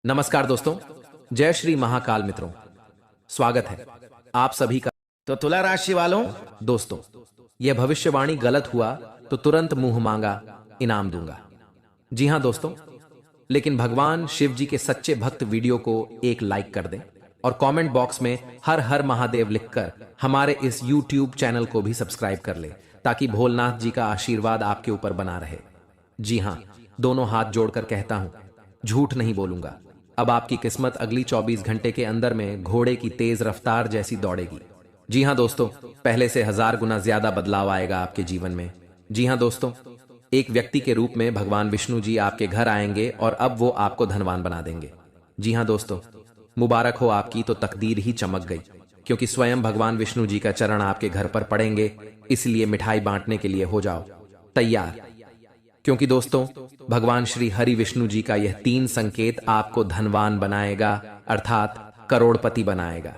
नमस्कार दोस्तों। जय श्री महाकाल मित्रों, स्वागत है आप सभी का। तो तुला राशि वालों, दोस्तों, यह भविष्यवाणी गलत हुआ तो तुरंत मुंह मांगा इनाम दूंगा। जी हां दोस्तों, लेकिन भगवान शिव जी के सच्चे भक्त वीडियो को एक लाइक कर दें और कमेंट बॉक्स में हर हर महादेव लिखकर हमारे इस YouTube चैनल को भी सब्सक्राइब कर ले, ताकि भोलेनाथ जी का आशीर्वाद आपके ऊपर बना रहे। जी हां, दोनों हाथ जोड़कर कहता हूं, झूठ नहीं बोलूंगा। अब आपकी किस्मत अगली 24 घंटे के अंदर में घोड़े की तेज रफ्तार जैसी दौड़ेगी। जी हां दोस्तों, पहले से 1000 गुना ज्यादा बदलाव आएगा आपके जीवन में। जी हां दोस्तों, एक व्यक्ति के रूप में भगवान विष्णु जी आपके घर आएंगे और अब वो आपको धनवान बना देंगे। जी हां दोस्तों, मुबारक हो, आपकी तो तकदीर ही चमक गई, क्योंकि स्वयं भगवान विष्णु जी का चरण आपके घर पर पड़ेंगे। इसलिए मिठाई बांटने के लिए हो जाओ तैयार, क्योंकि दोस्तों भगवान श्री हरि विष्णु जी का यह 3 संकेत आपको धनवान बनाएगा, अर्थात करोड़पति बनाएगा।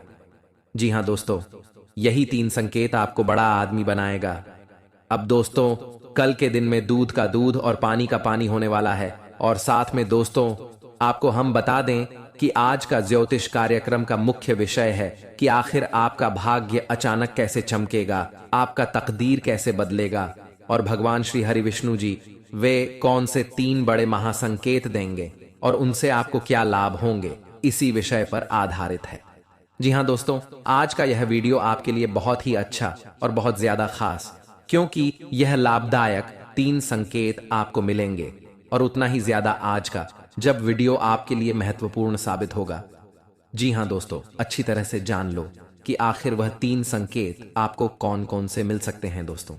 जी हां दोस्तों, यही 3 संकेत आपको बड़ा आदमी बनाएगा। अब दोस्तों, कल के दिन में दूध का दूध और पानी का पानी होने वाला है। और साथ में दोस्तों, आपको हम बता दें कि आज का ज्योतिष कार्यक्रम का मुख्य विषय है कि आखिर आपका भाग्य अचानक कैसे चमकेगा, आपका तकदीर कैसे बदलेगा, और भगवान श्री हरि विष्णु जी वे कौन से 3 बड़े महासंकेत देंगे और उनसे आपको क्या लाभ होंगे, इसी विषय पर आधारित है। जी हां दोस्तों, आज का यह वीडियो आपके लिए बहुत ही अच्छा और बहुत ज्यादा खास, क्योंकि यह लाभदायक 3 संकेत आपको मिलेंगे, और उतना ही ज्यादा आज का, जब वीडियो आपके लिए महत्वपूर्ण साबित होगा। जी हां दोस्तों, अच्छी तरह से जान लो कि आखिर वह 3 संकेत आपको कौन कौन से मिल सकते हैं। दोस्तों,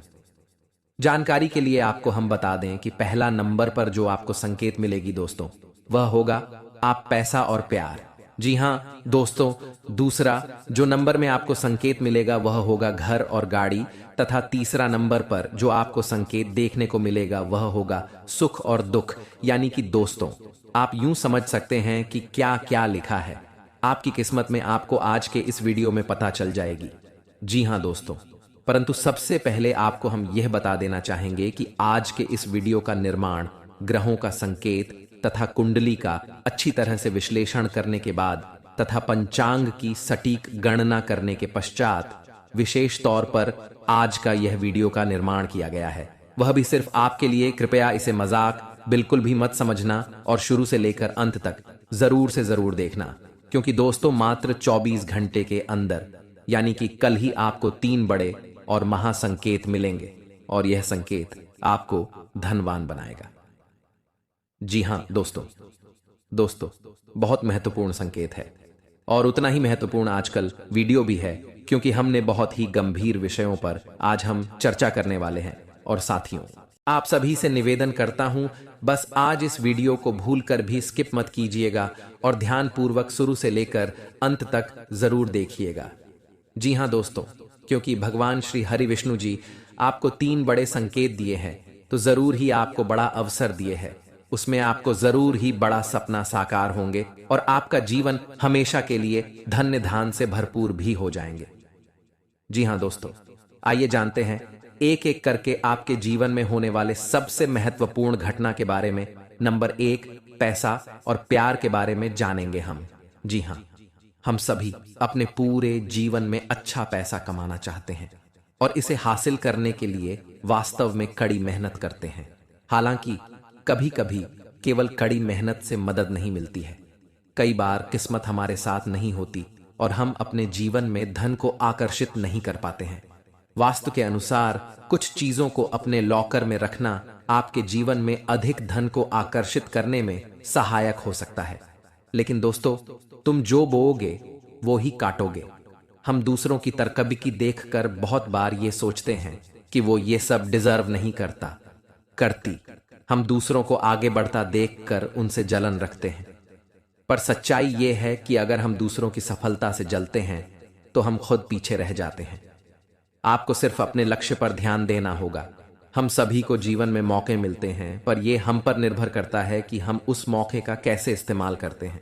जानकारी के लिए आपको हम बता दें कि पहला नंबर पर जो आपको संकेत मिलेगी दोस्तों, वह होगा आप पैसा और प्यार। जी हां दोस्तों, दूसरा जो नंबर में आपको संकेत मिलेगा वह होगा घर और गाड़ी, तथा तीसरा नंबर पर जो आपको संकेत देखने को मिलेगा वह होगा सुख और दुख। यानी कि दोस्तों, आप यूं समझ सकते हैं कि क्या क्या लिखा है आपकी किस्मत में, आपको आज के इस वीडियो में पता चल जाएगी। जी हां दोस्तों, परंतु सबसे पहले आपको हम यह बता देना चाहेंगे कि आज के इस वीडियो का निर्माण ग्रहों का संकेत तथा कुंडली का अच्छी तरह से विश्लेषण करने के बाद तथा पंचांग की सटीक गणना करने के पश्चात विशेष तौर पर आज का यह वीडियो का निर्माण किया गया है। वह भी सिर्फ आपके लिए। कृपया इसे मजाक बिल्कुल भी मत समझना और शुरू से लेकर अंत तक जरूर से जरूर देखना, क्योंकि दोस्तों मात्र 24 घंटे के अंदर, यानी कि कल ही आपको 3 बड़े और महासंकेत मिलेंगे, और यह संकेत आपको धनवान बनाएगा। जी हां दोस्तों, बहुत महत्वपूर्ण संकेत है, और उतना ही महत्वपूर्ण आजकल वीडियो भी है, क्योंकि हमने बहुत ही गंभीर विषयों पर आज हम चर्चा करने वाले हैं। और साथियों, आप सभी से निवेदन करता हूं, बस आज इस वीडियो को भूलकर भी स्किप मत कीजिएगा और ध्यानपूर्वक शुरू से लेकर अंत तक जरूर देखिएगा। जी हां दोस्तों, क्योंकि भगवान श्री हरि विष्णु जी आपको 3 बड़े संकेत दिए हैं, तो जरूर ही आपको बड़ा अवसर दिए हैं। उसमें आपको जरूर ही बड़ा सपना साकार होंगे और आपका जीवन हमेशा के लिए धन्य धान से भरपूर भी हो जाएंगे। जी हां दोस्तों, आइए जानते हैं एक एक करके आपके जीवन में होने वाले सबसे महत्वपूर्ण घटना के बारे में। नंबर 1, पैसा और प्यार के बारे में जानेंगे हम। जी हां, हम सभी अपने पूरे जीवन में अच्छा पैसा कमाना चाहते हैं, और इसे हासिल करने के लिए वास्तव में कड़ी मेहनत करते हैं। हालांकि कभी कभी केवल कड़ी मेहनत से मदद नहीं मिलती है। कई बार किस्मत हमारे साथ नहीं होती और हम अपने जीवन में धन को आकर्षित नहीं कर पाते हैं। वास्तु के अनुसार कुछ चीजों को अपने लॉकर में रखना आपके जीवन में अधिक धन को आकर्षित करने में सहायक हो सकता है। लेकिन दोस्तों, तुम जो बोओगे वो ही काटोगे। हम दूसरों की तरकबकी देखकर बहुत बार ये सोचते हैं कि वो ये सब डिजर्व नहीं करती। हम दूसरों को आगे बढ़ता देखकर उनसे जलन रखते हैं, पर सच्चाई ये है कि अगर हम दूसरों की सफलता से जलते हैं तो हम खुद पीछे रह जाते हैं। आपको सिर्फ अपने लक्ष्य पर ध्यान देना होगा। हम सभी को जीवन में मौके मिलते हैं, पर यह हम पर निर्भर करता है कि हम उस मौके का कैसे इस्तेमाल करते हैं।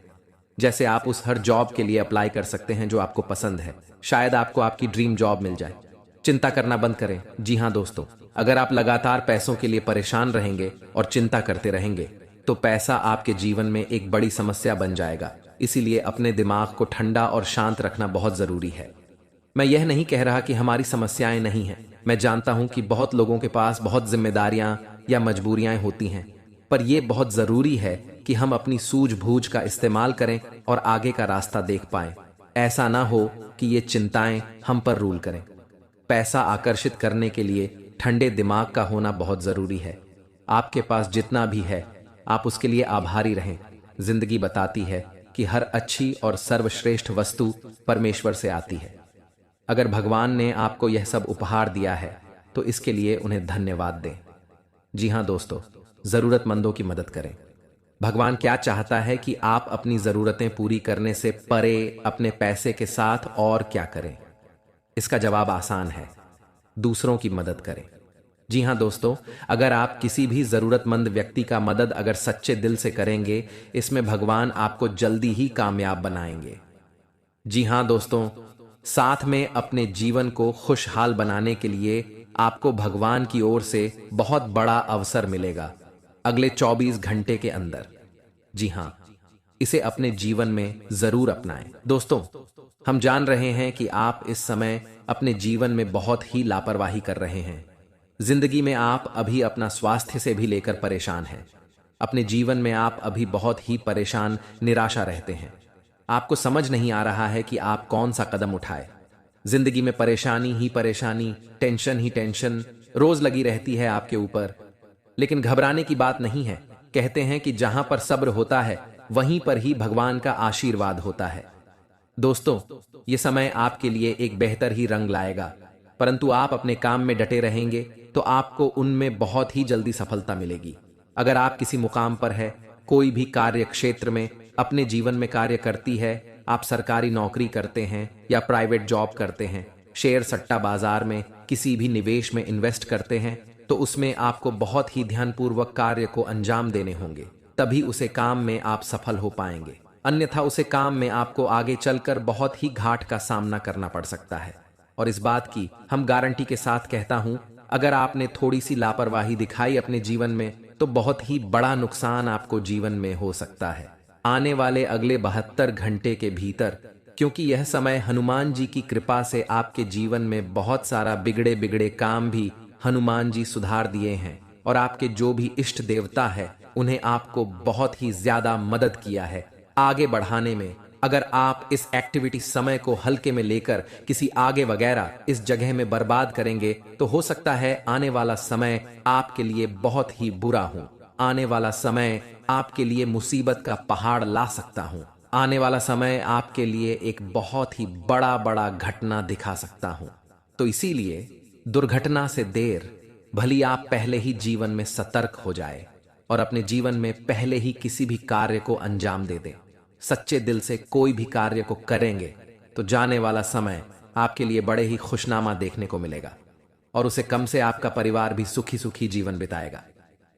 जैसे आप उस हर जॉब के लिए अप्लाई कर सकते हैं जो आपको पसंद है। शायद आपको आपकी ड्रीम जॉब मिल जाए। चिंता करना बंद करें। जी हां दोस्तों, अगर आप लगातार पैसों के लिए परेशान रहेंगे और चिंता करते रहेंगे तो पैसा आपके जीवन में एक बड़ी समस्या बन जाएगा। इसीलिए अपने दिमाग को ठंडा और शांत रखना बहुत जरूरी है। मैं यह नहीं कह रहा कि हमारी समस्याएं नहीं हैं। मैं जानता हूं कि बहुत लोगों के पास बहुत जिम्मेदारियां या मजबूरियां होती हैं, पर यह बहुत जरूरी है कि हम अपनी सूझबूझ का इस्तेमाल करें और आगे का रास्ता देख पाएं। ऐसा ना हो कि ये चिंताएं हम पर रूल करें। पैसा आकर्षित करने के लिए ठंडे दिमाग का होना बहुत जरूरी है। आपके पास जितना भी है, आप उसके लिए आभारी रहें। जिंदगी बताती है कि हर अच्छी और सर्वश्रेष्ठ वस्तु परमेश्वर से आती है। अगर भगवान ने आपको यह सब उपहार दिया है तो इसके लिए उन्हें धन्यवाद दें। जी हाँ दोस्तों, जरूरतमंदों की मदद करें। भगवान क्या चाहता है कि आप अपनी जरूरतें पूरी करने से परे अपने पैसे के साथ और क्या करें? इसका जवाब आसान है, दूसरों की मदद करें। जी हाँ दोस्तों, अगर आप किसी भी जरूरतमंद व्यक्ति का मदद अगर सच्चे दिल से करेंगे, इसमें भगवान आपको जल्दी ही कामयाब बनाएंगे। जी हाँ दोस्तों, साथ में अपने जीवन को खुशहाल बनाने के लिए आपको भगवान की ओर से बहुत बड़ा अवसर मिलेगा अगले 24 घंटे के अंदर। जी हाँ, इसे अपने जीवन में जरूर अपनाएं। दोस्तों, हम जान रहे हैं कि आप इस समय अपने जीवन में बहुत ही लापरवाही कर रहे हैं। जिंदगी में आप अभी अपना स्वास्थ्य से भी लेकर परेशान हैं। अपने जीवन में आप अभी बहुत ही परेशान, निराशा रहते हैं। आपको समझ नहीं आ रहा है कि आप कौन सा कदम उठाए। जिंदगी में परेशानी ही परेशानी, टेंशन ही टेंशन रोज लगी रहती है आपके ऊपर। लेकिन घबराने की बात नहीं है। कहते हैं कि जहां पर सब्र होता है वहीं पर ही भगवान का आशीर्वाद होता है। दोस्तों, ये समय आपके लिए एक बेहतर ही रंग लाएगा, परंतु आप अपने काम में डटे रहेंगे तो आपको उनमें बहुत ही जल्दी सफलता मिलेगी। अगर आप किसी मुकाम पर है, कोई भी कार्य क्षेत्र में अपने जीवन में कार्य करती है, आप सरकारी नौकरी करते हैं या प्राइवेट जॉब करते हैं, शेयर सट्टा बाजार में किसी भी निवेश में इन्वेस्ट करते हैं, तो उसमें आपको बहुत ही ध्यानपूर्वक कार्य को अंजाम देने होंगे, तभी उसे काम में आप सफल हो पाएंगे। अन्यथा उसे काम में आपको आगे चलकर बहुत ही घाट का सामना करना पड़ सकता है। और इस बात की हम गारंटी के साथ कहता हूं, अगर आपने थोड़ी सी लापरवाही दिखाई अपने जीवन में तो बहुत ही बड़ा नुकसान आपको जीवन में हो सकता है आने वाले अगले 72 घंटे के भीतर। क्योंकि यह समय हनुमान जी की कृपा से आपके जीवन में बहुत सारा बिगड़े बिगड़े काम भी हनुमान जी सुधार दिए हैं, और आपके जो भी इष्ट देवता है उन्हें आपको बहुत ही ज्यादा मदद किया है आगे बढ़ाने में। अगर आप इस एक्टिविटी समय को हल्के में लेकर किसी आगे वगैरह इस जगह में बर्बाद करेंगे तो हो सकता है आने वाला समय आपके लिए बहुत ही बुरा हो। आने वाला समय आपके लिए मुसीबत का पहाड़ ला सकता हूं। आने वाला समय आपके लिए एक बहुत ही बड़ा बड़ा घटना दिखा सकता हूं। तो इसीलिए दुर्घटना से देर भली आप पहले ही जीवन में सतर्क हो जाए और अपने जीवन में पहले ही किसी भी कार्य को अंजाम दे दें। सच्चे दिल से कोई भी कार्य को करेंगे तो जाने वाला समय आपके लिए बड़े ही खुशनामा देखने को मिलेगा, और उसे कम से आपका परिवार भी सुखी सुखी जीवन बिताएगा।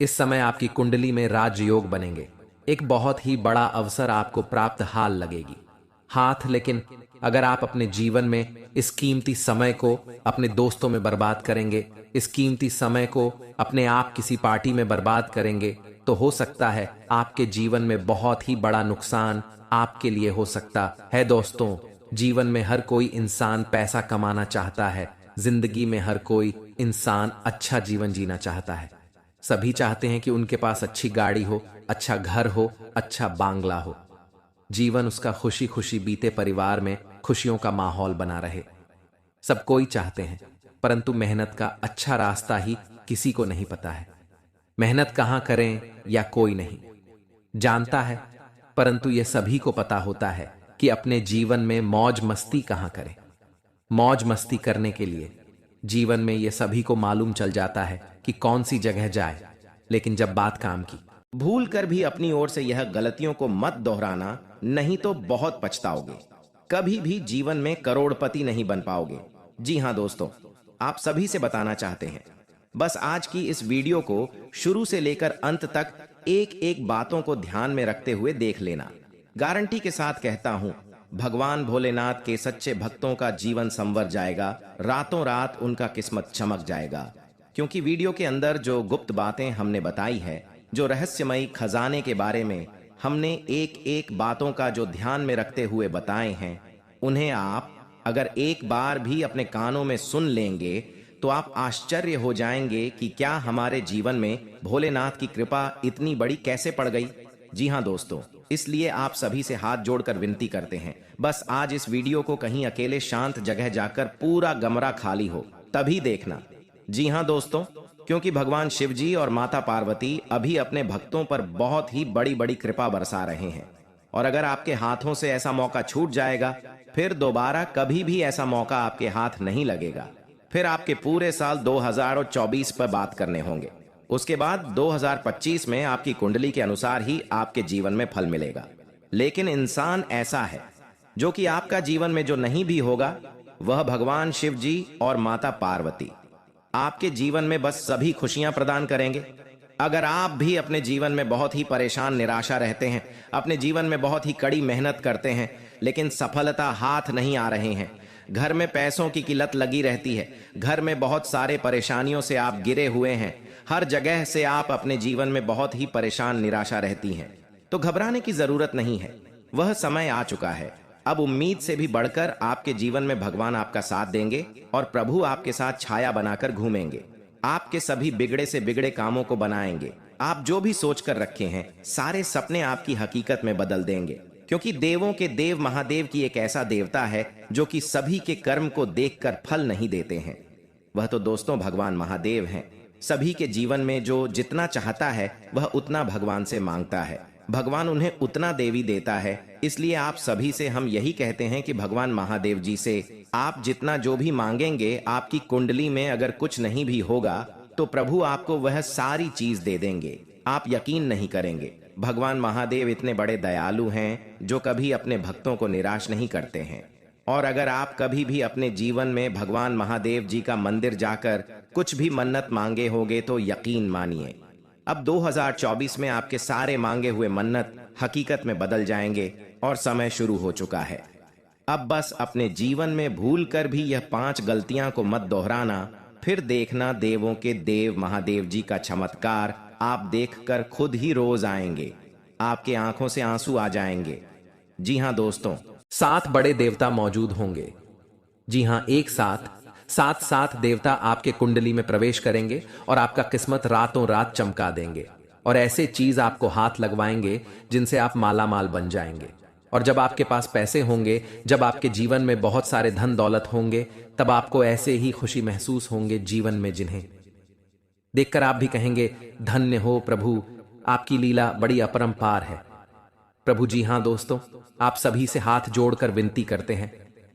इस समय आपकी कुंडली में राजयोग बनेंगे। एक बहुत ही बड़ा अवसर आपको प्राप्त हाल लगेगी हाथ। लेकिन अगर आप अपने जीवन में इस कीमती समय को अपने दोस्तों में बर्बाद करेंगे, इस कीमती समय को अपने आप किसी पार्टी में बर्बाद करेंगे, तो हो सकता है आपके जीवन में बहुत ही बड़ा नुकसान आपके लिए हो सकता है। दोस्तों, जीवन में हर कोई इंसान पैसा कमाना चाहता है। जिंदगी में हर कोई इंसान अच्छा जीवन जीना चाहता है। सभी चाहते हैं कि उनके पास अच्छी गाड़ी हो, अच्छा घर हो, अच्छा बांग्ला हो, जीवन उसका खुशी खुशी बीते, परिवार में खुशियों का माहौल बना रहे। सब कोई चाहते हैं, परंतु मेहनत का अच्छा रास्ता ही किसी को नहीं पता है। मेहनत कहां करें या कोई नहीं जानता है, परंतु यह सभी को पता होता है कि अपने जीवन में मौज मस्ती कहां करें। मौज मस्ती करने के लिए जीवन में यह सभी को मालूम चल जाता है कि कौन सी जगह जाए, लेकिन जब बात काम की, भूल कर भी अपनी ओर से यह गलतियों को मत दोहराना, नहीं तो बहुत पछताओगे। कभी भी जीवन में करोड़पति नहीं बन पाओगे। जी हां दोस्तों, आप सभी से बताना चाहते हैं, बस आज की इस वीडियो को शुरू से लेकर अंत तक एक एक बातों को ध्यान में रखते हुए देख लेना। गारंटी के साथ कहता हूं, भगवान भोलेनाथ के सच्चे भक्तों का जीवन संवर जाएगा, रातों रात उनका किस्मत चमक जाएगा। क्योंकि वीडियो के अंदर जो गुप्त बातें हमने बताई है, जो रहस्यमयी खजाने के बारे में हमने एक एक बातों का जो ध्यान में रखते हुए बताए हैं, उन्हें आप अगर एक बार भी अपने कानों में सुन लेंगे तो आप आश्चर्य हो जाएंगे कि क्या हमारे जीवन में भोलेनाथ की कृपा इतनी बड़ी कैसे पड़ गई। जी हाँ दोस्तों, इसलिए आप सभी से हाथ जोड़कर विनती करते हैं, बस आज इस वीडियो को कहीं अकेले शांत जगह जाकर पूरा कमरा खाली हो तभी देखना। जी हाँ दोस्तों, क्योंकि भगवान शिव जी और माता पार्वती अभी अपने भक्तों पर बहुत ही बड़ी बड़ी कृपा बरसा रहे हैं, और अगर आपके हाथों से ऐसा मौका छूट जाएगा फिर दोबारा कभी भी ऐसा मौका आपके हाथ नहीं लगेगा। फिर आपके पूरे साल 2024 पर बात करने होंगे। उसके बाद 2025 में आपकी कुंडली के अनुसार ही आपके जीवन में फल मिलेगा। लेकिन इंसान ऐसा है जो कि आपका जीवन में जो नहीं भी होगा वह भगवान शिव जी और माता पार्वती आपके जीवन में बस सभी खुशियां प्रदान करेंगे। अगर आप भी अपने जीवन में बहुत ही परेशान निराशा रहते हैं, अपने जीवन में बहुत ही कड़ी मेहनत करते हैं लेकिन सफलता हाथ नहीं आ रहे हैं, घर में पैसों की किल्लत लगी रहती है, घर में बहुत सारे परेशानियों से आप गिरे हुए हैं, हर जगह से आप अपने जीवन में बहुत ही परेशान निराशा रहती हैं, तो घबराने की जरूरत नहीं है। वह समय आ चुका है। अब उम्मीद से भी बढ़कर आपके जीवन में भगवान आपका साथ देंगे और प्रभु आपके साथ छाया बनाकर घूमेंगे, आपके सभी बिगड़े से बिगड़े कामों को बनाएंगे। आप जो भी सोच कर रखे हैं सारे सपने आपकी हकीकत में बदल देंगे, क्योंकि देवों के देव महादेव की एक ऐसा देवता है जो कि सभी के कर्म को देखकर फल नहीं देते हैं। वह तो दोस्तों भगवान महादेव हैं। सभी के जीवन में जो जितना चाहता है वह उतना भगवान से मांगता है, भगवान उन्हें उतना देवी देता है। इसलिए आप सभी से हम यही कहते हैं कि भगवान महादेव जी से आप जितना जो भी मांगेंगे, आपकी कुंडली में अगर कुछ नहीं भी होगा तो प्रभु आपको वह सारी चीज दे देंगे। आप यकीन नहीं करेंगे, भगवान महादेव इतने बड़े दयालु हैं जो कभी अपने भक्तों को निराश नहीं करते हैं। और अगर आप कभी भी अपने जीवन में भगवान महादेव जी का मंदिर जाकर कुछ भी मन्नत मांगे होंगे तो यकीन मानिए अब 2024 में आपके सारे मांगे हुए मन्नत हकीकत में बदल जाएंगे और समय शुरू हो चुका है। अब बस अपने जीवन में भूल कर भी यह 5 गलतियां को मत दोहराना, फिर देखना देवों के देव महादेव जी का चमत्कार आप देखकर खुद ही रोज आएंगे, आपके आंखों से आंसू आ जाएंगे। जी हाँ दोस्तों, 7 बड़े देवता मौजूद होंगे। जी हाँ, एक साथ 7 देवता आपके कुंडली में प्रवेश करेंगे और आपका किस्मत रातों रात चमका देंगे, और ऐसे चीज आपको हाथ लगवाएंगे जिनसे आप माला माल बन जाएंगे। और जब आपके पास पैसे होंगे, जब आपके जीवन में बहुत सारे धन दौलत होंगे, तब आपको ऐसे ही खुशी महसूस होंगे जीवन में जिन्हें देखकर आप भी कहेंगे धन्य हो प्रभु, आपकी लीला बड़ी अपरंपार है प्रभु। जी हाँ दोस्तों, आप सभी से हाथ जोड़कर विनती करते हैं,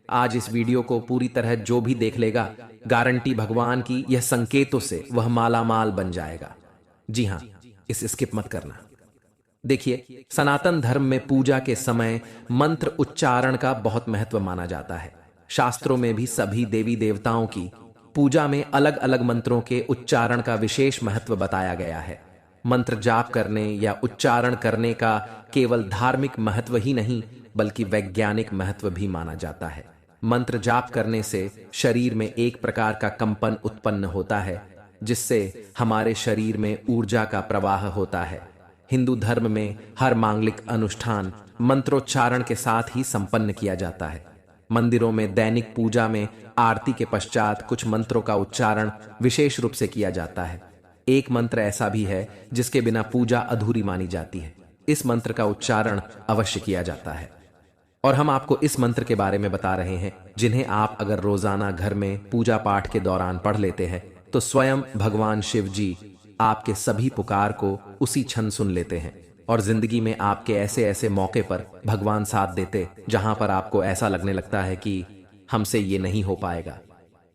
आज इस वीडियो को पूरी तरह जो भी देख लेगा, गारंटी भगवान की यह संकेतों से वह माला माल बन जाएगा। जी हाँ, इसे स्किप मत करना। देखिए, सनातन धर्म में पूजा के समय मंत्र उच्चारण का बहुत महत्व माना जाता है। शास्त्रों में भी सभी देवी देवताओं की पूजा में अलग अलग मंत्रों के उच्चारण का विशेष महत्व बताया गया है। मंत्र जाप करने या उच्चारण करने का केवल धार्मिक महत्व ही नहीं बल्कि वैज्ञानिक महत्व भी माना जाता है। मंत्र जाप करने से शरीर में एक प्रकार का कंपन उत्पन्न होता है जिससे हमारे शरीर में ऊर्जा का प्रवाह होता है। हिंदू धर्म में हर मांगलिक अनुष्ठान मंत्रोच्चारण के साथ ही संपन्न किया जाता है। मंदिरों में दैनिक पूजा में आरती के पश्चात कुछ मंत्रों का उच्चारण विशेष रूप से किया जाता है। एक मंत्र ऐसा भी है जिसके बिना पूजा अधूरी मानी जाती है। इस मंत्र का उच्चारण अवश्य किया जाता है, और हम आपको इस मंत्र के बारे में बता रहे हैं जिन्हें आप अगर रोजाना घर में पूजा पाठ के दौरान पढ़ लेते हैं तो स्वयं भगवान शिव जी आपके सभी पुकार को उसी क्षण सुन लेते हैं, और जिंदगी में आपके ऐसे ऐसे मौके पर भगवान साथ देते जहां पर आपको ऐसा लगने लगता है कि हमसे ये नहीं हो पाएगा,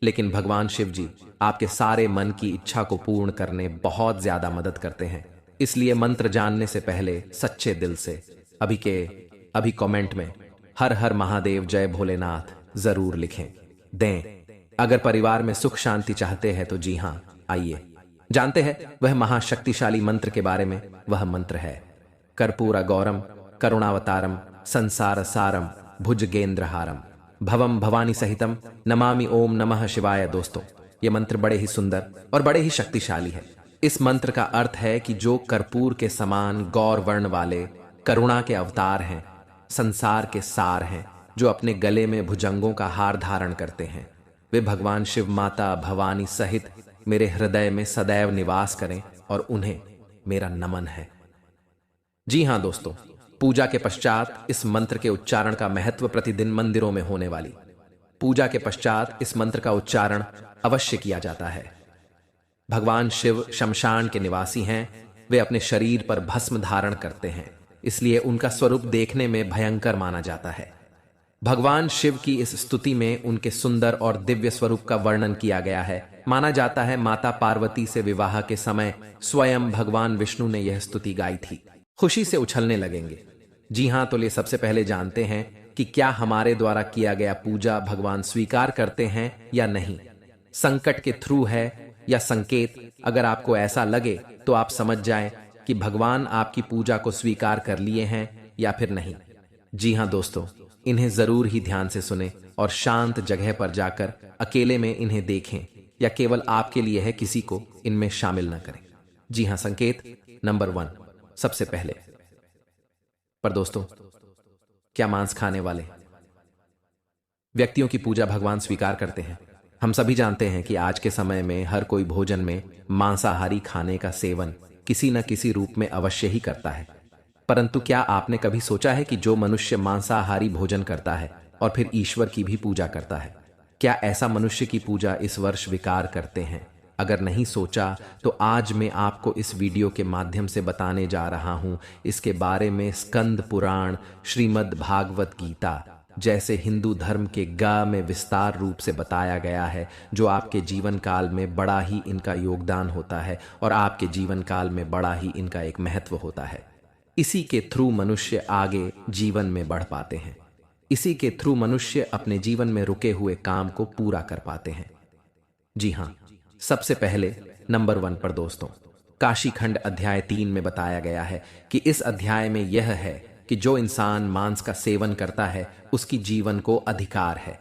लेकिन भगवान शिव जी आपके सारे मन की इच्छा को पूर्ण करने बहुत ज्यादा मदद करते हैं। इसलिए मंत्र जानने से पहले सच्चे दिल से अभी कमेंट में हर हर महादेव जय भोलेनाथ जरूर लिखें दें। अगर परिवार में सुख शांति चाहते हैं तो जी हाँ, आइए जानते हैं वह महाशक्तिशाली मंत्र के बारे में। वह मंत्र है कर्पूर गौरम करुणावतारम संसार सारम भुजगेंद्रहारम भवम भवानी सहितम नमामि ओम नमः शिवाय। दोस्तों, ये मंत्र बड़े ही सुंदर और बड़े ही शक्तिशाली है। इस मंत्र का अर्थ है कि जो कर्पूर के समान गौर वर्ण वाले करुणा के अवतार हैं, संसार के सार हैं, जो अपने गले में भुजंगों का हार धारण करते हैं, वे भगवान शिव माता भवानी सहित मेरे हृदय में सदैव निवास करें और उन्हें मेरा नमन है। जी हां दोस्तों, पूजा के पश्चात इस मंत्र के उच्चारण का महत्व प्रतिदिन मंदिरों में होने वाली पूजा के पश्चात इस मंत्र का उच्चारण अवश्य किया जाता है। भगवान शिव शमशान के निवासी हैं, वे अपने शरीर पर भस्म धारण करते हैं, इसलिए उनका स्वरूप देखने में भयंकर माना जाता है। भगवान शिव की इस स्तुति में उनके सुंदर और दिव्य स्वरूप का वर्णन किया गया है। माना जाता है माता पार्वती से विवाह के समय स्वयं भगवान विष्णु ने यह स्तुति गाई थी। खुशी से उछलने लगेंगे। जी हां, तो ले सबसे पहले जानते हैं कि क्या हमारे द्वारा किया गया पूजा भगवान स्वीकार करते हैं या नहीं। संकट के थ्रू है या संकेत। अगर आपको ऐसा लगे तो आप समझ जाएं कि भगवान आपकी पूजा को स्वीकार कर लिए हैं या फिर नहीं। जी हां दोस्तों, इन्हें जरूर ही ध्यान से सुने और शांत जगह पर जाकर अकेले में इन्हें देखें, या केवल आपके लिए है, किसी को इनमें शामिल न करें। जी हां, संकेत नंबर 1, सबसे पहले पर दोस्तों, क्या मांस खाने वाले व्यक्तियों की पूजा भगवान स्वीकार करते हैं? हम सभी जानते हैं कि आज के समय में हर कोई भोजन में मांसाहारी खाने का सेवन किसी न किसी रूप में अवश्य ही करता है। परंतु क्या आपने कभी सोचा है कि जो मनुष्य मांसाहारी भोजन करता है और फिर ईश्वर की भी पूजा करता है, क्या ऐसा मनुष्य की पूजा इस वर्ष स्वीकार करते हैं? अगर नहीं सोचा तो आज मैं आपको इस वीडियो के माध्यम से बताने जा रहा हूं। इसके बारे में स्कंद पुराण, श्रीमद् भागवत गीता जैसे हिंदू धर्म के गा में विस्तार रूप से बताया गया है, जो आपके जीवन काल में बड़ा ही इनका योगदान होता है और आपके जीवन काल में बड़ा ही इनका एक महत्व होता है। इसी के थ्रू मनुष्य आगे जीवन में बढ़ पाते हैं। इसी के थ्रू मनुष्य अपने जीवन में रुके हुए काम को पूरा कर पाते हैं। जी हां, सबसे पहले नंबर 1 पर दोस्तों, काशी खंड अध्याय 3 में बताया गया है कि इस अध्याय में यह है कि जो इंसान मांस का सेवन करता है उसकी जीवन को अधिकार है।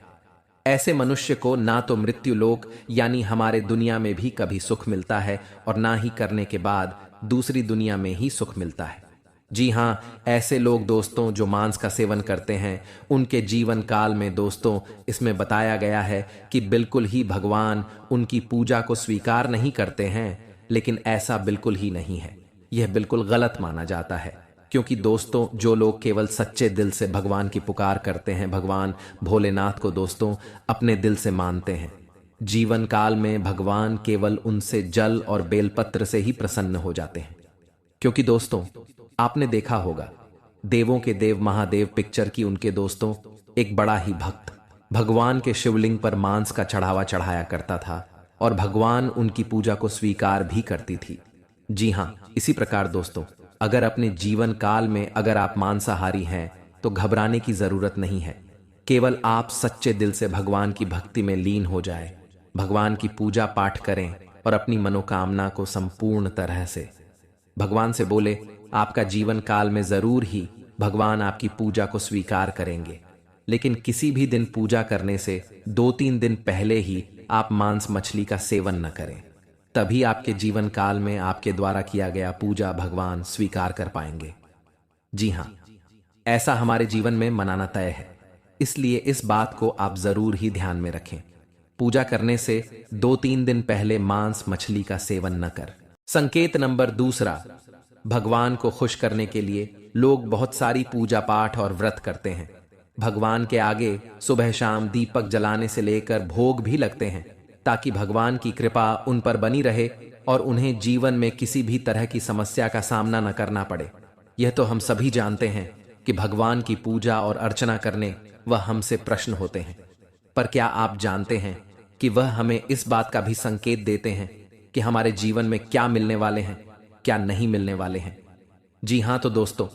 ऐसे मनुष्य को ना तो मृत्यु लोक यानी हमारे दुनिया में भी कभी सुख मिलता है और ना ही करने के बाद दूसरी दुनिया में ही सुख मिलता है। जी हां, ऐसे लोग दोस्तों जो मांस का सेवन करते हैं, उनके जीवन काल में दोस्तों इसमें बताया गया है कि बिल्कुल ही भगवान उनकी पूजा को स्वीकार नहीं करते हैं। लेकिन ऐसा बिल्कुल ही नहीं है, यह बिल्कुल गलत माना जाता है। क्योंकि दोस्तों जो लोग केवल सच्चे दिल से भगवान की पुकार करते हैं, भगवान भोलेनाथ को दोस्तों अपने दिल से मानते हैं, जीवन काल में भगवान केवल उनसे जल और बेलपत्र से ही प्रसन्न हो जाते हैं। क्योंकि दोस्तों आपने देखा होगा देवों के देव महादेव पिक्चर की उनके दोस्तों एक बड़ा ही भक्त भगवान के शिवलिंग पर मांस का चढ़ावा चढ़ाया करता था और भगवान उनकी पूजा को स्वीकार भी करती थी। जी हां, इसी प्रकार दोस्तों अगर अपने जीवन काल में अगर आप मांसाहारी हैं तो घबराने की जरूरत नहीं है। केवल आप सच्चे दिल से भगवान की भक्ति में लीन हो जाए, भगवान की पूजा पाठ करें और अपनी मनोकामना को संपूर्ण तरह से भगवान से बोले, आपका जीवन काल में जरूर ही भगवान आपकी पूजा को स्वीकार करेंगे। लेकिन किसी भी दिन पूजा करने से 2-3 दिन पहले ही आप मांस मछली का सेवन न करें, तभी आपके जीवन काल में आपके द्वारा किया गया पूजा भगवान स्वीकार कर पाएंगे। जी हां, ऐसा हमारे जीवन में मनाना तय है, इसलिए इस बात को आप जरूर ही ध्यान में रखें। पूजा करने से 2-3 दिन पहले मांस मछली का सेवन न कर। संकेत नंबर 2, भगवान को खुश करने के लिए लोग बहुत सारी पूजा पाठ और व्रत करते हैं। भगवान के आगे सुबह शाम दीपक जलाने से लेकर भोग भी लगते हैं, ताकि भगवान की कृपा उन पर बनी रहे और उन्हें जीवन में किसी भी तरह की समस्या का सामना न करना पड़े। यह तो हम सभी जानते हैं कि भगवान की पूजा और अर्चना करने वह हमसे प्रश्न होते हैं, पर क्या आप जानते हैं कि वह हमें इस बात का भी संकेत देते हैं कि हमारे जीवन में क्या मिलने वाले हैं, क्या नहीं मिलने वाले हैं। जी हां, तो दोस्तों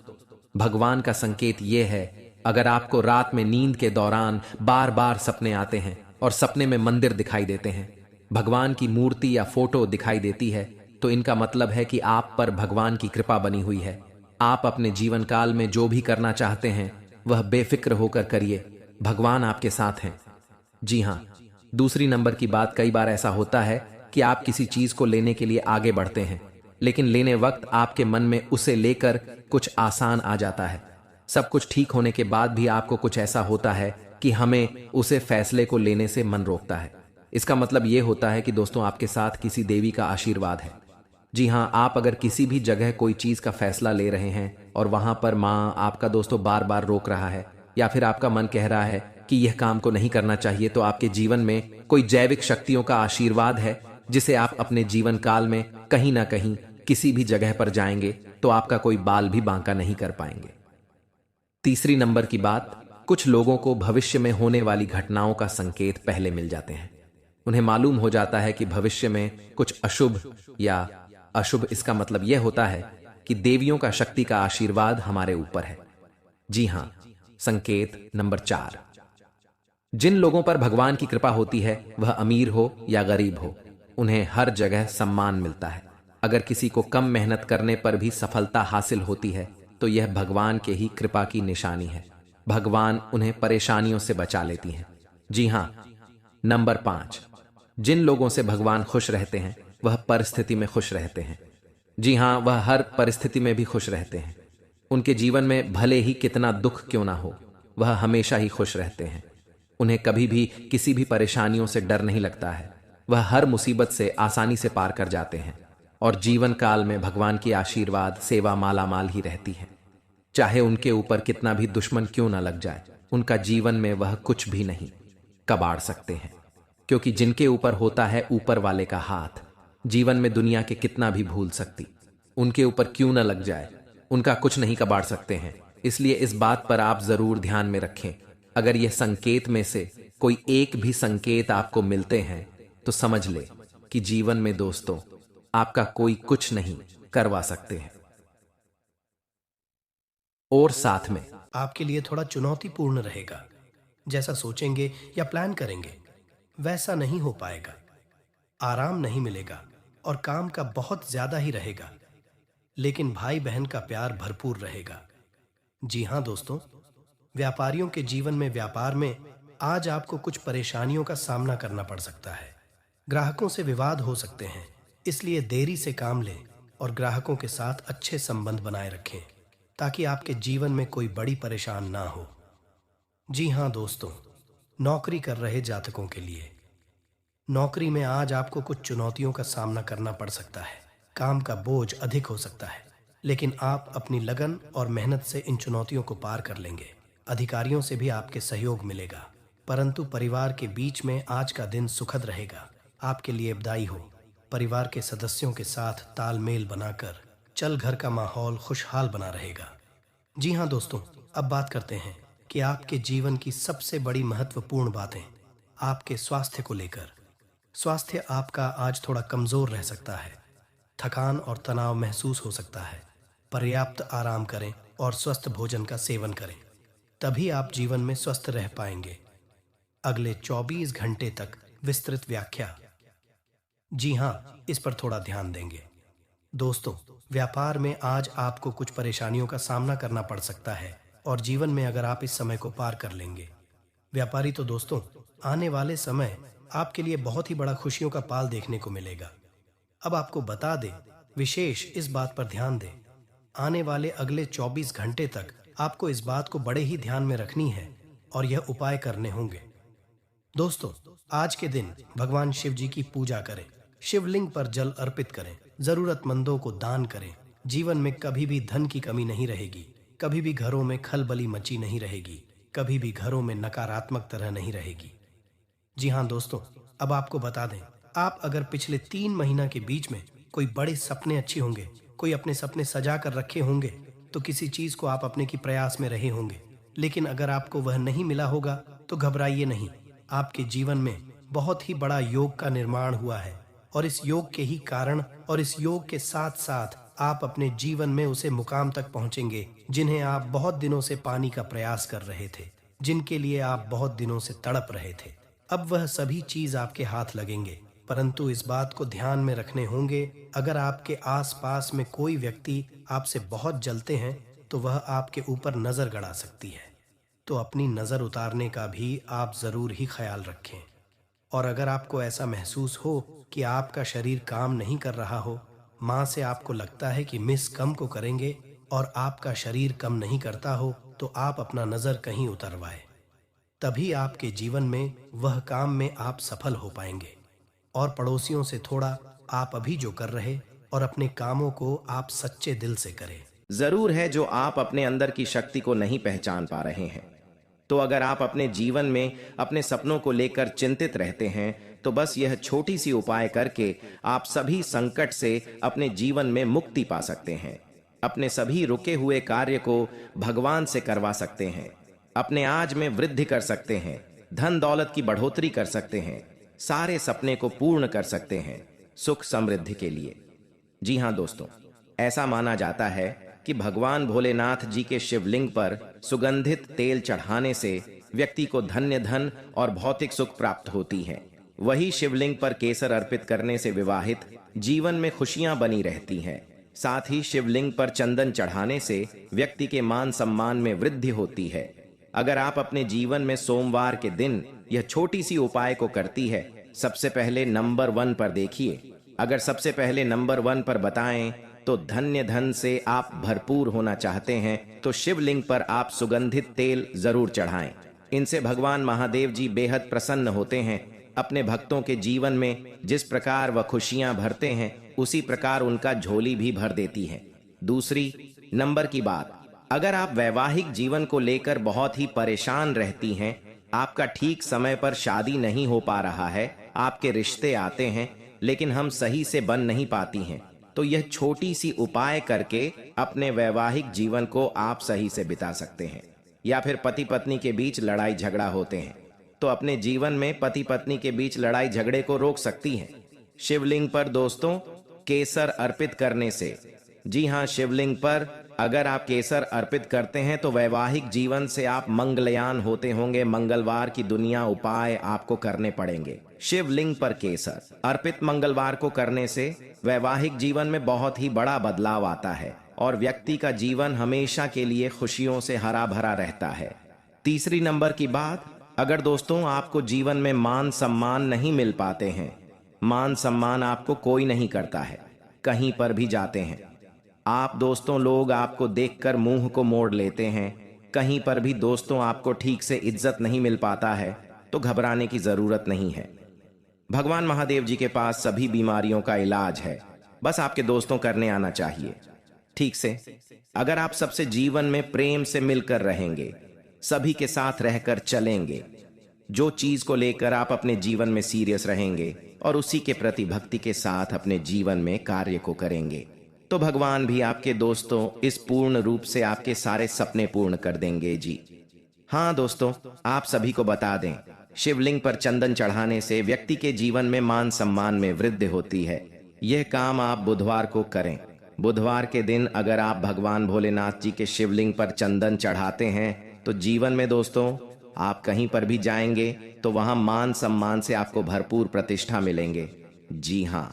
भगवान का संकेत यह है, अगर आपको रात में नींद के दौरान बार बार सपने आते हैं और सपने में मंदिर दिखाई देते हैं, भगवान की मूर्ति या फोटो दिखाई देती है, तो इनका मतलब है कि आप पर भगवान की कृपा बनी हुई है। आप अपने जीवन काल में जो भी करना चाहते हैं वह बेफिक्र होकर करिए, भगवान आपके साथ हैं। जी हां, दूसरी नंबर की बात, कई बार ऐसा होता है कि आप किसी चीज को लेने के लिए आगे बढ़ते हैं, लेकिन लेने वक्त आपके मन में उसे लेकर कुछ आसान आ जाता है। सब कुछ ठीक होने के बाद भी आपको कुछ ऐसा होता है कि हमें उसे फैसले को लेने से मन रोकता है। इसका मतलब यह होता है कि दोस्तों आपके साथ किसी देवी का आशीर्वाद है। जी हाँ, आप अगर किसी भी जगह कोई चीज का फैसला ले रहे हैं और वहां पर माँ आपका दोस्तों बार बार रोक रहा है, या फिर आपका मन कह रहा है कि यह काम को नहीं करना चाहिए, तो आपके जीवन में कोई जैविक शक्तियों का आशीर्वाद है जिसे आप अपने जीवन काल में कहीं ना कहीं किसी भी जगह पर जाएंगे तो आपका कोई बाल भी बांका नहीं कर पाएंगे। तीसरी नंबर की बात, कुछ लोगों को भविष्य में होने वाली घटनाओं का संकेत पहले मिल जाते हैं। उन्हें मालूम हो जाता है कि भविष्य में कुछ अशुभ या अशुभ, इसका मतलब यह होता है कि देवियों का शक्ति का आशीर्वाद हमारे ऊपर है। जी हां, संकेत नंबर 4, जिन लोगों पर भगवान की कृपा होती है, वह अमीर हो या गरीब हो, उन्हें हर जगह सम्मान मिलता है। अगर किसी को कम मेहनत करने पर भी सफलता हासिल होती है तो यह भगवान के ही कृपा की निशानी है। भगवान उन्हें परेशानियों से बचा लेती हैं। जी हां, नंबर 5, जिन लोगों से भगवान खुश रहते हैं वह परिस्थिति में खुश रहते हैं। जी हां, वह हर परिस्थिति में भी खुश रहते हैं। उनके जीवन में भले ही कितना दुख क्यों ना हो, वह हमेशा ही खुश रहते हैं। उन्हें कभी भी किसी भी परेशानियों से डर नहीं लगता है। वह हर मुसीबत से आसानी से पार कर जाते हैं और जीवन काल में भगवान की आशीर्वाद सेवा मालामाल ही रहती है। चाहे उनके ऊपर कितना भी दुश्मन क्यों ना लग जाए, उनका जीवन में वह कुछ भी नहीं कबाड़ सकते हैं, क्योंकि जिनके ऊपर होता है ऊपर वाले का हाथ, जीवन में दुनिया के कितना भी भूल सकती उनके ऊपर क्यों ना लग जाए, उनका कुछ नहीं कबाड़ सकते हैं। इसलिए इस बात पर आप जरूर ध्यान में रखें। अगर यह संकेत में से कोई एक भी संकेत आपको मिलते हैं तो समझ ले कि जीवन में दोस्तों आपका कोई कुछ नहीं करवा सकते हैं। और साथ में आपके लिए थोड़ा चुनौतीपूर्ण रहेगा। जैसा सोचेंगे या प्लान करेंगे वैसा नहीं हो पाएगा। आराम नहीं मिलेगा और काम का बहुत ज्यादा ही रहेगा, लेकिन भाई बहन का प्यार भरपूर रहेगा। जी हां दोस्तों, व्यापारियों के जीवन में व्यापार में आज आपको कुछ परेशानियों का सामना करना पड़ सकता है। ग्राहकों से विवाद हो सकते हैं, इसलिए देरी से काम लें और ग्राहकों के साथ अच्छे संबंध बनाए रखें ताकि आपके जीवन में कोई बड़ी परेशान ना हो। जी हां दोस्तों, नौकरी कर रहे जातकों के लिए नौकरी में आज आपको कुछ चुनौतियों का सामना करना पड़ सकता है। काम का बोझ अधिक हो सकता है, लेकिन आप अपनी लगन और मेहनत से इन चुनौतियों को पार कर लेंगे। अधिकारियों से भी आपके सहयोग मिलेगा, परंतु परिवार के बीच में आज का दिन सुखद रहेगा। आपके लिए बधाई हो। परिवार के सदस्यों के साथ तालमेल बनाकर चल घर का माहौल खुशहाल बना रहेगा। जी हाँ दोस्तों, अब बात करते हैं कि आपके जीवन की सबसे बड़ी महत्वपूर्ण बातें आपके स्वास्थ्य को लेकर। स्वास्थ्य आपका आज थोड़ा कमजोर रह सकता है। थकान और तनाव महसूस हो सकता है। पर्याप्त आराम करें और स्वस्थ भोजन का सेवन करें, तभी आप जीवन में स्वस्थ रह पाएंगे। अगले 24 घंटे तक विस्तृत व्याख्या। जी हाँ, इस पर थोड़ा ध्यान देंगे। दोस्तों, व्यापार में आज आपको कुछ परेशानियों का सामना करना पड़ सकता है और जीवन में अगर आप इस समय को पार कर लेंगे। व्यापारी तो दोस्तों, आने वाले समय आपके लिए बहुत ही बड़ा खुशियों का पाल देखने को मिलेगा। अब आपको बता दें, विशेष इस बात पर ध्यान दें, आने वाले अगले 24 घंटे तक आपको इस बात को बड़े ही ध्यान में रखनी है और यह उपाय करने होंगे। दोस्तों, आज के दिन भगवान शिव जी की पूजा करें, शिवलिंग पर जल अर्पित करें, जरूरतमंदों को दान करें। जीवन में कभी भी धन की कमी नहीं रहेगी, कभी भी घरों में खलबली मची नहीं रहेगी, कभी भी घरों में नकारात्मक तरह नहीं रहेगी। जी हाँ दोस्तों, अब आपको बता दें, आप अगर पिछले 3 महीना के बीच में कोई बड़े सपने अच्छे होंगे, कोई अपने सपने सजा कर रखे होंगे, तो किसी चीज को आप अपने की प्रयास में रहे होंगे। लेकिन अगर आपको वह नहीं मिला होगा तो घबराइए नहीं। आपके जीवन में बहुत ही बड़ा योग का निर्माण हुआ है और इस योग के ही कारण और इस योग के साथ साथ आप अपने जीवन में उसे मुकाम तक पहुंचेंगे जिन्हें आप बहुत दिनों से पाने का प्रयास कर रहे थे, जिनके लिए आप बहुत दिनों से तड़प रहे थे। अब वह सभी चीज आपके हाथ लगेंगे, परंतु इस बात को ध्यान में रखने होंगे, अगर आपके आसपास में कोई व्यक्ति आपसे बहुत जलते हैं तो वह आपके ऊपर नजर गड़ा सकती है, तो अपनी नजर उतारने का भी आप जरूर ही ख्याल रखें। और अगर आपको ऐसा महसूस हो कि आपका शरीर काम नहीं कर रहा हो, माँ से आपको लगता है कि मिस कम को करेंगे और आपका शरीर कम नहीं करता हो, तो आप अपना नजर कहीं उतरवाए। तभी आपके जीवन में वह काम में आप सफल हो पाएंगे। और पड़ोसियों से थोड़ा आप अभी जो कर रहे और अपने कामों को आप सच्चे दिल से करें। जरूर है जो आप अपने अंदर की शक्ति को नहीं पहचान पा रहे हैं। तो अगर आप अपने जीवन में अपने सपनों को लेकर चिंतित रहते हैं, तो बस यह छोटी सी उपाय करके आप सभी संकट से अपने जीवन में मुक्ति पा सकते हैं। अपने सभी रुके हुए कार्य को भगवान से करवा सकते हैं। अपने आज में वृद्धि कर सकते हैं, धन दौलत की बढ़ोतरी कर सकते हैं, सारे सपने को पूर्ण कर सकते हैं सुख समृद्धि के लिए। जी हाँ दोस्तों, ऐसा माना जाता है कि भगवान भोलेनाथ जी के शिवलिंग पर सुगंधित तेल चढ़ाने से व्यक्ति को धन्य धन और भौतिक सुख प्राप्त होती है। वही शिवलिंग पर केसर अर्पित करने से विवाहित जीवन में खुशियां बनी रहती हैं। साथ ही शिवलिंग पर चंदन चढ़ाने से व्यक्ति के मान सम्मान में वृद्धि होती है। अगर आप अपने जीवन में सोमवार के दिन यह छोटी सी उपाय को करती है, सबसे पहले नंबर 1 पर देखिए। अगर सबसे पहले नंबर 1 पर बताएं तो धन्य धन से आप भरपूर होना चाहते हैं, तो शिवलिंग पर आप सुगंधित तेल जरूर चढ़ाएं। इनसे भगवान महादेव जी बेहद प्रसन्न होते हैं। अपने भक्तों के जीवन में जिस प्रकार वह खुशियां भरते हैं, उसी प्रकार उनका झोली भी भर देती है। दूसरी नंबर की बात, अगर आप वैवाहिक जीवन को लेकर बहुत ही परेशान रहती हैं, आपका ठीक समय पर शादी नहीं हो पा रहा है, आपके रिश्ते आते हैं लेकिन हम सही से बन नहीं पाती हैं, तो यह छोटी सी उपाय करके अपने वैवाहिक जीवन को आप सही से बिता सकते हैं। या फिर पति पत्नी के बीच लड़ाई झगड़ा होते हैं, तो अपने जीवन में पति पत्नी के बीच लड़ाई झगड़े को रोक सकती हैं शिवलिंग पर दोस्तों केसर अर्पित करने से। जी हाँ, शिवलिंग पर अगर आप केसर अर्पित करते हैं तो वैवाहिक जीवन से आप मंगलयान होते होंगे। मंगलवार की दुनिया उपाय आपको करने पड़ेंगे। शिवलिंग पर केसर अर्पित मंगलवार को करने से वैवाहिक जीवन में बहुत ही बड़ा बदलाव आता है और व्यक्ति का जीवन हमेशा के लिए खुशियों से हरा भरा रहता है। तीसरी नंबर की बात, अगर दोस्तों आपको जीवन में मान सम्मान नहीं मिल पाते हैं, मान सम्मान आपको कोई नहीं करता है, कहीं पर भी जाते हैं आप दोस्तों, लोग आपको देखकर मुंह को मोड़ लेते हैं, कहीं पर भी दोस्तों आपको ठीक से इज्जत नहीं मिल पाता है, तो घबराने की जरूरत नहीं है। भगवान महादेव जी के पास सभी बीमारियों का इलाज है, बस आपके दोस्तों करने आना चाहिए ठीक से। अगर आप सबसे जीवन में प्रेम से मिलकर रहेंगे, सभी के साथ रहकर चलेंगे, जो चीज को लेकर आप अपने जीवन में सीरियस रहेंगे और उसी के प्रति भक्ति के साथ अपने जीवन में कार्य को करेंगे, तो भगवान भी आपके दोस्तों इस पूर्ण रूप से आपके सारे सपने पूर्ण कर देंगे जी। हाँ दोस्तों, आप सभी को बता दें, शिवलिंग पर चंदन चढ़ाने से व्यक्ति के जीवन में मान सम्मान में वृद्धि होती है। यह काम आप बुधवार को करें। बुधवार के दिन अगर आप भगवान भोलेनाथ जी के शिवलिंग पर चंदन चढ़ाते हैं, तो जीवन में दोस्तों आप कहीं पर भी जाएंगे तो वहां मान सम्मान से आपको भरपूर प्रतिष्ठा मिलेंगे। जी हाँ।